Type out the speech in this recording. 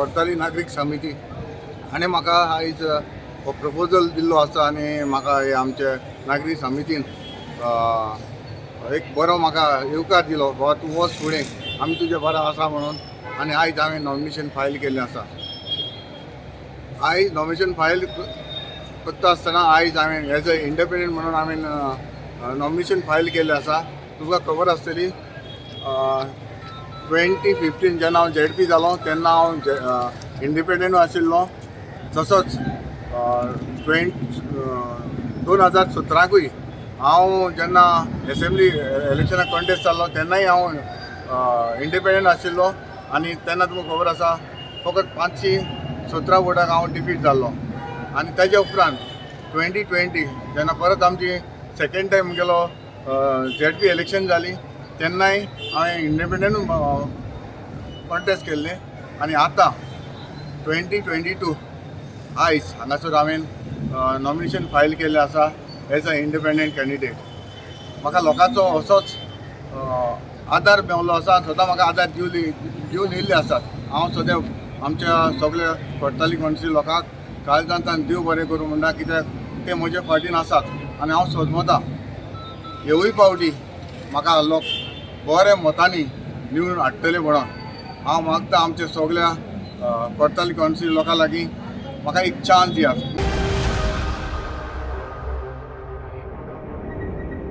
कोर्ताली नागरिक समिती हाणें म्हाका आयज हो प्रपोजल दिल्लो आसा आनी म्हाका हे आमचे नागरीक समितीन एक बरो म्हाका येवकार दिलो बाबा तूं वच फुडें आमी तुजे बरो आसा म्हणून आनी आयज हांवें नॉमिनेशन फायल केल्लें आसा। आयज नॉमिनेशन फायल करता आसतना आयज हांवें एज अ इंडिपेंडंट म्हणून हांवें नॉमिनेशन फायल केल्लें आसा। तुका खबर आसतली 2015 जेन्ना हांव ZP जालो तेन्ना हांव इंडिपेंडंट आशिल्लो। तसोच 2017कूय हांव जेन्ना एसेंब्ली इलेक्शनाक कॉन्टेस्ट जाल्लो तेन्नाय हांव इंडिपेंडंट आशिल्लो आनी तेन्ना तुमकां खबर आसा फकत 517 वोटाक हांव डिफीट जाल्लो। आनी ताजे उपरांत 2020 जेन्ना परत आमची सेकेंड टायम गेलो ZP इलेक्शन जाली तेन्नाय हांवें इंडिपेंडंट कॉन्टेस्ट केल्लें आनी आतां 2022 आयज हांगासर हांवें नॉमिनेशन फायल केल्लें आसा एज अ इंडिपेंडंट कॅन्डिडेट। म्हाका लोकांचो असोच आदार मेळ्ळो आसा, सदां म्हाका आदार दिवन येयल्ले आसात। हांव सद्या आमच्या सगळ्या कोर्ताली कॉन्स्टिट्युन्सी लोकांक काळजांतल्यान देव बरें करूं म्हणटा, कित्याक ते म्हजे फाटीन आसात आनी हांव सोदमतां ह्योय फावटी म्हाका लोक बऱ्या मतांनी निवडून हाडटले म्हणून हांव मागता आमच्या सगळ्या कोर्ताली कॉन्स्टिट्युन्सी लोकां लागीं म्हाका एक चान्स दियात।